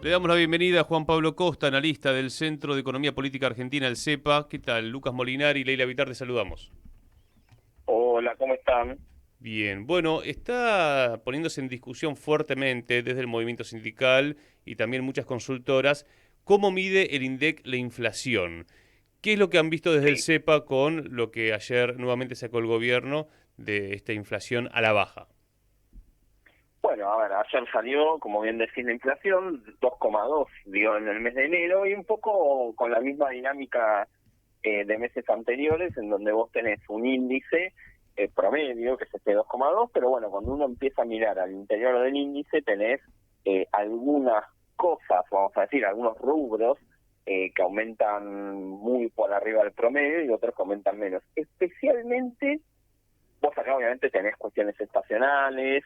Le damos la bienvenida a Juan Pablo Costa, analista del Centro de Economía Política Argentina, el CEPA. ¿Qué tal? Lucas Molinari y Leila Vitar, te saludamos. Hola, ¿cómo están? Bien, bueno, está poniéndose en discusión fuertemente desde el movimiento sindical y también muchas consultoras cómo mide el INDEC la inflación. ¿Qué es lo que han visto desde el Sí, CEPA con lo que ayer nuevamente sacó el gobierno de esta inflación a la baja? bueno, a ver, ayer salió, como bien decís, la inflación, 2,2 dio en el mes de enero y un poco con la misma dinámica de meses anteriores, en donde vos tenés un índice promedio, que es este 2,2, pero bueno, cuando uno empieza a mirar al interior del índice, tenés algunas cosas, vamos a decir, algunos rubros que aumentan muy por arriba del promedio y otros que aumentan menos. Especialmente vos acá obviamente tenés cuestiones estacionales,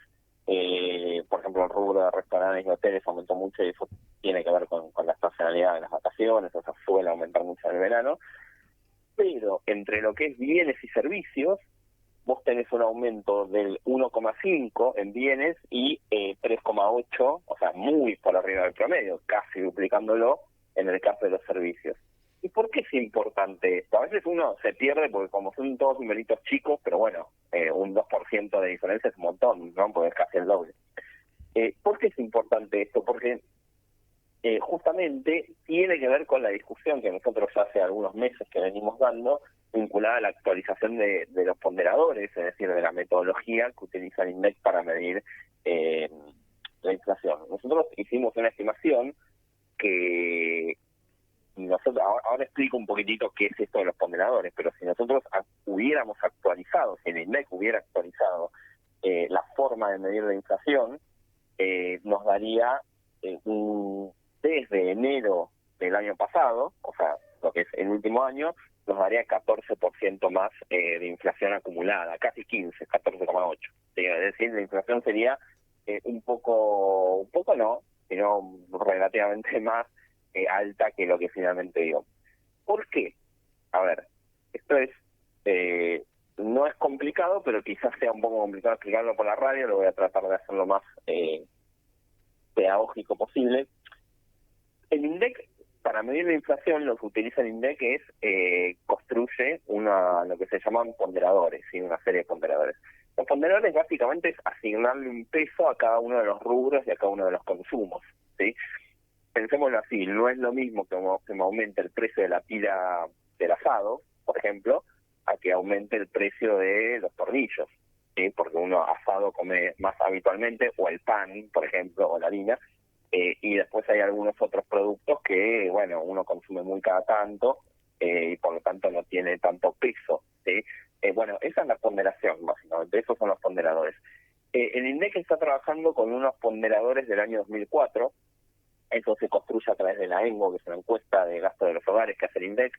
por ejemplo el rubro de restaurantes y hoteles aumentó mucho y eso tiene que ver con la estacionalidad de las vacaciones, o sea, suele aumentar mucho en el verano, pero entre lo que es bienes y servicios, vos tenés un aumento del 1,5 en bienes y 3,8, o sea, muy por arriba del promedio, casi duplicándolo en el caso de los servicios. ¿Y por qué es importante esto? A veces uno se pierde porque como son todos numeritos chicos, pero bueno, un 2% de diferencia es un montón, ¿no? Porque es casi el doble. ¿Por qué es importante esto? Porque justamente tiene que ver con la discusión que nosotros ya hace algunos meses que venimos dando, vinculada a la actualización de los ponderadores, es decir, de la metodología que utiliza el INDEC para medir eh, la inflación. Nosotros hicimos una estimación que nosotros, ahora explico un poquitito qué es esto de los ponderadores, pero si nosotros hubiéramos actualizado, si el INDEC hubiera actualizado la forma de medir la inflación, nos daría desde enero del año pasado, o sea, lo que es el último año, nos daría 14% más de inflación acumulada, casi 15, 14,8. ¿Sí? Es decir, la inflación sería un poco no, sino relativamente más alta que lo que finalmente dio. ¿Por qué? A ver, esto es no es complicado, pero quizás sea un poco complicado explicarlo por la radio, lo voy a tratar de hacer lo más pedagógico posible. El INDEC, para medir la inflación, lo que utiliza el INDEC es construye lo que se llaman ponderadores, ¿sí? Una serie de ponderadores. Los ponderadores básicamente es asignarle un peso a cada uno de los rubros y a cada uno de los consumos, ¿sí? Pensémoslo así, no es lo mismo que me aumente el precio de la tira del asado, por ejemplo, a que aumente el precio de los tornillos, ¿sí? Porque uno asado come más habitualmente, o el pan, por ejemplo, o la harina, y después hay algunos otros productos que, bueno, uno consume muy cada tanto, y por lo tanto no tiene tanto peso, ¿sí? Bueno, esa es la ponderación, básicamente, esos son los ponderadores. El INDEC está trabajando con unos ponderadores del año 2004. Eso se construye a través de la ENGO, que es una encuesta de gasto de los hogares que hace el INDEC.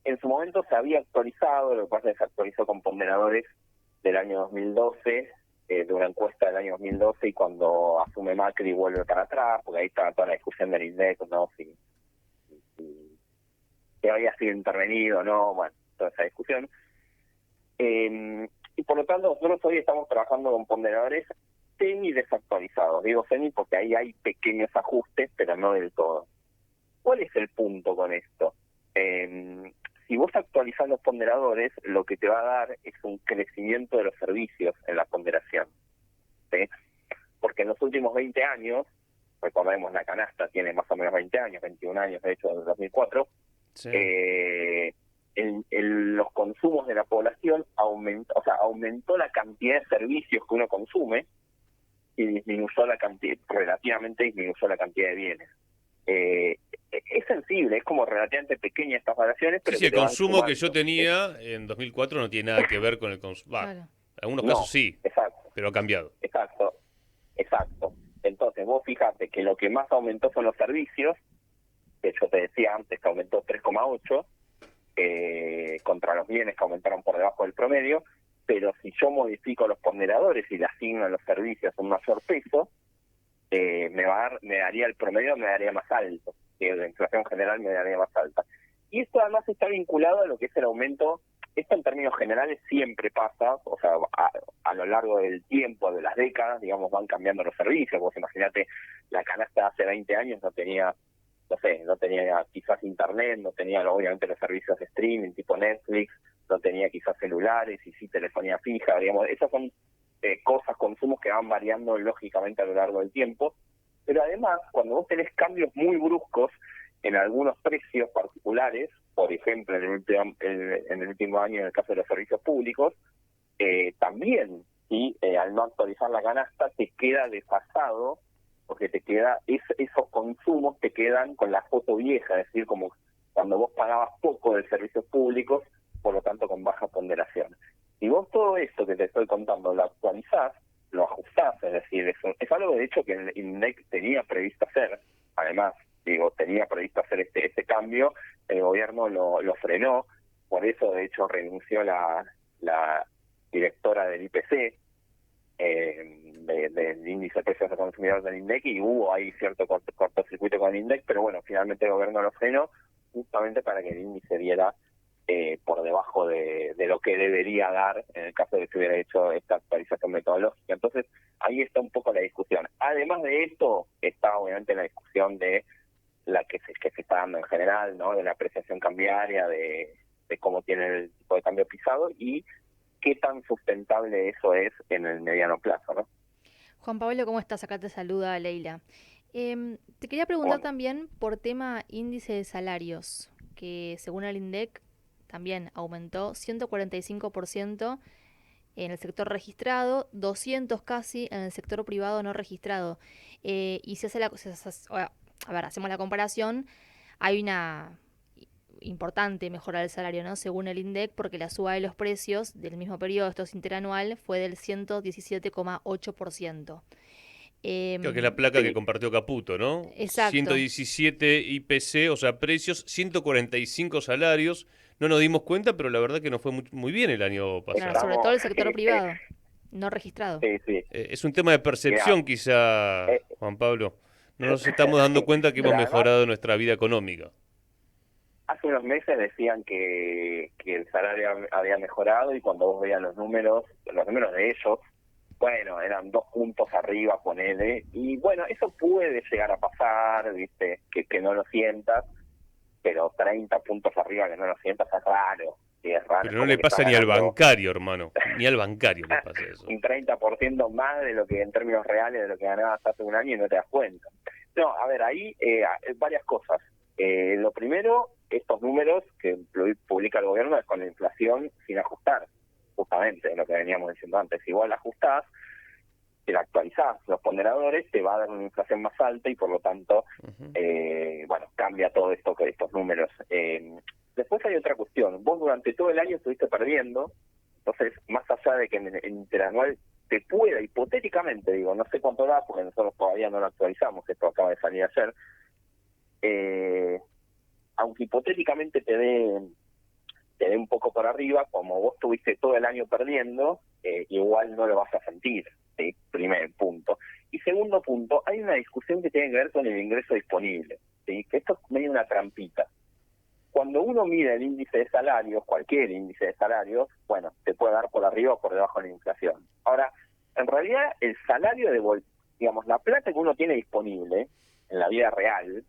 En su momento se había actualizado, lo que pasa es que se actualizó con ponderadores del año 2012, de una encuesta del año 2012, y cuando asume Macri vuelve para atrás, porque ahí estaba toda la discusión del INDEC, ¿no? Si había sido intervenido o no, bueno, toda esa discusión. Y por lo tanto, nosotros hoy estamos trabajando con ponderadores semi desactualizados. Digo semi porque ahí hay pequeños ajustes, pero no del todo. ¿Cuál es el punto con esto? Si vos actualizás los ponderadores, lo que te va a dar es un crecimiento de los servicios en la ponderación, ¿sí? Porque en los últimos 20 años, recordemos la canasta tiene más o menos 20 años, 21 años de hecho, desde 2004, Sí. eh, los consumos de la población aumentó la cantidad de servicios que uno consume y disminuyó la cantidad, relativamente disminuyó la cantidad de bienes. Eh, es sensible, es como relativamente pequeña estas variaciones, Sí, pero sí, que el te van consumo que yo sumando. tenía en 2004 no tiene nada que ver con el consumo. Va, Claro. en algunos casos No, sí, exacto, pero ha cambiado. exacto, exacto. Entonces vos fijate que lo que más aumentó son los servicios, que yo te decía antes que aumentó 3,8, contra los bienes que aumentaron por debajo del promedio, pero si yo modifico los ponderadores y le asigno a los servicios un mayor peso, me daría el promedio, me daría más alto, la inflación general me daría más alta. Y esto además está vinculado a lo que es el aumento esto en términos generales siempre pasa, o sea, a lo largo del tiempo, de las décadas, digamos, van cambiando los servicios. Vos imaginate, la canasta hace 20 años no tenía, no sé, no tenía quizás internet, no tenía obviamente los servicios de streaming tipo Netflix, no tenía quizás celulares y sí telefonía fija, digamos, esas son cosas, consumos que van variando lógicamente a lo largo del tiempo, pero además cuando vos tenés cambios muy bruscos en algunos precios particulares, por ejemplo en el último año en el caso de los servicios públicos, también, ¿sí? Al no actualizar la canasta te queda desfasado, porque te queda esos consumos te quedan con la foto vieja, es decir, como cuando vos pagabas poco de servicios públicos, por lo tanto con baja ponderación. Si vos todo esto que te estoy contando lo actualizás, lo ajustás, es decir, es algo de hecho que el INDEC tenía previsto hacer, además, digo, tenía previsto hacer este cambio, el gobierno lo frenó, por eso de hecho renunció la directora del IPC, del índice de precios de consumidor del INDEC, y hubo ahí cierto cortocircuito con el INDEC, pero bueno, finalmente el gobierno lo frenó justamente para que el índice diera por debajo de lo que debería dar en el caso de que se hubiera hecho esta actualización metodológica. Entonces, ahí está un poco la discusión. Además de esto, está obviamente la discusión de la que se está dando en general, ¿no? De la apreciación cambiaria, de cómo tiene el tipo de cambio pisado y qué tan sustentable eso es en el mediano plazo, ¿no? Juan Pablo, ¿cómo estás? Acá te saluda Leila. Te quería preguntar Bueno, también por tema índice de salarios, que según el INDEC también aumentó 145% en el sector registrado, 200 casi en el sector privado no registrado. Y si hace a ver, hacemos la comparación, hay una importante mejora del salario, ¿no? Según el INDEC, porque la suba de los precios del mismo periodo, esto es interanual, fue del 117,8%. Creo que es la Eh, placa que sí, compartió Caputo, ¿no? exacto. 117 IPC, o sea, precios, 145 salarios. No nos dimos cuenta, pero la verdad que nos fue muy bien el año Claro, pasado. sobre todo estamos, el sector privado, no registrado. sí, sí, Es un tema de mira, percepción quizá, eh, Juan Pablo. No nos estamos dando cuenta que hemos pero además mejorado nuestra vida económica. hace unos meses decían que el salario había mejorado y cuando vos veías los números de ellos, bueno, eran 2 puntos arriba, ponele, y bueno, eso puede llegar a pasar, viste, que no lo sientas, pero 30 puntos arriba que no lo sientas es raro, sí, es raro, es Pero no como le que estás pasa ni al ganando bancario, hermano. Ni al bancario le pasa eso. un 30% más de lo que en términos reales de lo que ganabas hace un año y no te das cuenta. No, a ver, ahí varias cosas. Lo primero, estos números que publica el gobierno es con la inflación sin ajustar, justamente lo que veníamos diciendo antes. Igual ajustás, te actualizás los ponderadores, te va a dar una inflación más alta y por lo tanto, Ujú. bueno, cambia todo esto que estos números. Después hay otra cuestión. Vos durante todo el año estuviste perdiendo, entonces, más allá de que en el interanual te pueda, hipotéticamente, digo, no sé cuánto da, porque nosotros todavía no lo actualizamos, esto acaba de salir ayer, aunque hipotéticamente te dé un poco por arriba, como vos tuviste todo el año perdiendo, igual no lo vas a sentir, ¿sí? Primer punto. Y segundo punto, hay una discusión que tiene que ver con el ingreso disponible, ¿sí? Que esto es medio una trampita. Cuando uno mira el índice de salarios, cualquier índice de salarios, bueno, te puede dar por arriba o por debajo de la inflación. Ahora, en realidad, el salario digamos, la plata que uno tiene disponible en la vida real,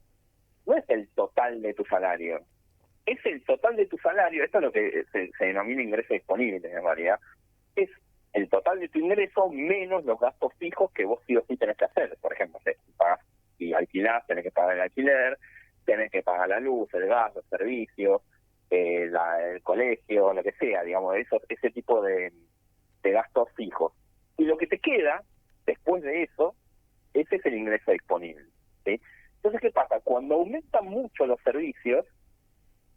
no es el total de tu salario, es el total de tu salario, esto es lo que se denomina ingreso disponible en realidad, es el total de tu ingreso menos los gastos fijos que vos sí o sí tenés que hacer. Por ejemplo, si pagás y alquilás, tenés que pagar el alquiler, tenés que pagar la luz, el gas, los servicios, el colegio, lo que sea, digamos, ese tipo de gastos fijos. Y lo que te queda, después de eso, ese es el ingreso disponible, ¿sí? Entonces, ¿qué pasa? Cuando aumentan mucho los servicios,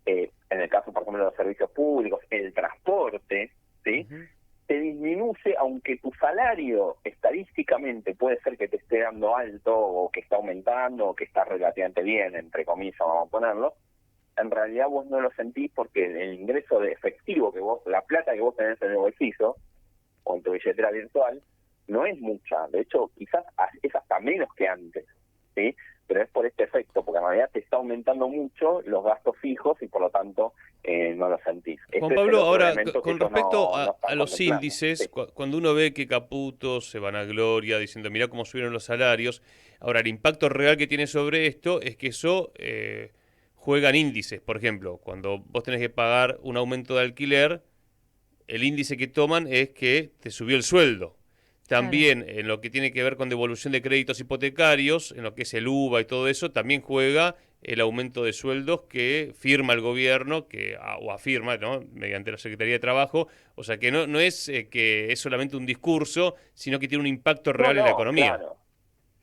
en el caso, por ejemplo, de los servicios públicos, el transporte, ¿sí? Ujú. Te disminuye, aunque tu salario estadísticamente puede ser que te esté dando alto, o que está aumentando, o que está relativamente bien, entre comillas, vamos a ponerlo, en realidad vos no lo sentís porque el ingreso de efectivo que vos, la plata que vos tenés en el bolsillo, o en tu billetera virtual, no es mucha. De hecho, quizás es hasta menos que antes, ¿sí? pero es por este efecto, porque en realidad te está aumentando mucho los gastos fijos y por lo tanto no lo sentís. Juan Ese es el Pablo, otro ahora, elemento que con ellos respecto no están a los contemplando. índices, Sí. cuando uno ve que Caputo se vanagloria diciendo, mirá cómo subieron los salarios, ahora el impacto real que tiene sobre esto es que eso juega en índices. Por ejemplo, cuando vos tenés que pagar un aumento de alquiler, el índice que toman es que te subió el sueldo. Claro. También en lo que tiene que ver con devolución de créditos hipotecarios, en lo que es el UVA y todo eso, también juega el aumento de sueldos que firma el gobierno o afirma, ¿no?, mediante la Secretaría de Trabajo. O sea que no es que es solamente un discurso, sino que tiene un impacto No, real en la no, economía. claro.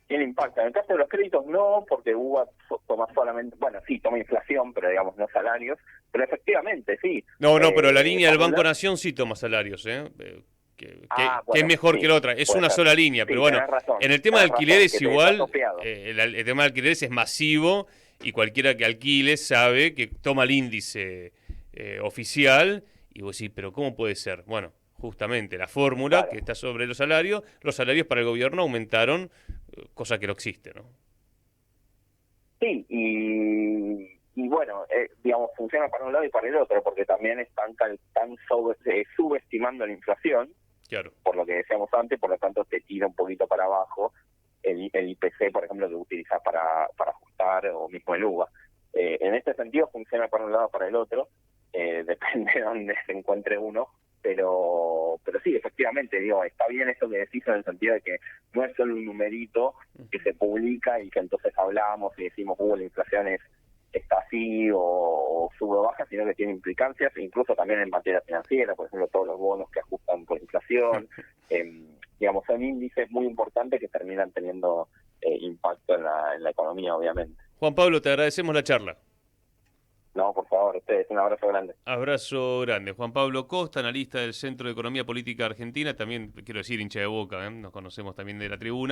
Tiene impacto. En el caso de los créditos no, porque UBA toma solamente, bueno, sí, toma inflación, pero digamos no salarios, pero efectivamente sí. No, pero la línea del Por un Banco lado- Nación sí toma salarios, ¿eh? Que es bueno, mejor que sí, la otra. Es puede una ser. sola línea, pero Sí, bueno, en el tema de tenés razón, alquileres que te está igual, topeado. el tema de alquileres es masivo y cualquiera que alquile sabe que toma el índice oficial y vos decís, pero ¿cómo puede ser? Bueno, justamente la fórmula que Claro. está sobre los salarios para el gobierno aumentaron, cosa que no existe, ¿no? Sí, y bueno, digamos, funciona para un lado y para el otro, porque también están subestimando la inflación, Claro. por lo que decíamos antes, por lo tanto te tira un poquito para abajo el IPC, por ejemplo, que utilizas para ajustar, o mismo el UVA. En este sentido funciona para un lado o para el otro, depende de dónde se encuentre uno, pero sí, efectivamente, digo, está bien eso que decís en el sentido de que no es solo un numerito que se publica y que entonces hablamos y decimos, la inflación está así o sube o baja, sino que tiene implicancias, incluso también en materia financiera, por ejemplo, todos los bonos que ajustan por inflación, digamos, son índices muy importantes que terminan teniendo impacto en la economía, obviamente. Juan Pablo, te agradecemos la charla. No, por favor, ustedes, un abrazo grande. Abrazo grande. Juan Pablo Costa, analista del Centro de Economía Política Argentina, también quiero decir hincha de Boca, ¿eh? Nos conocemos también de la tribuna.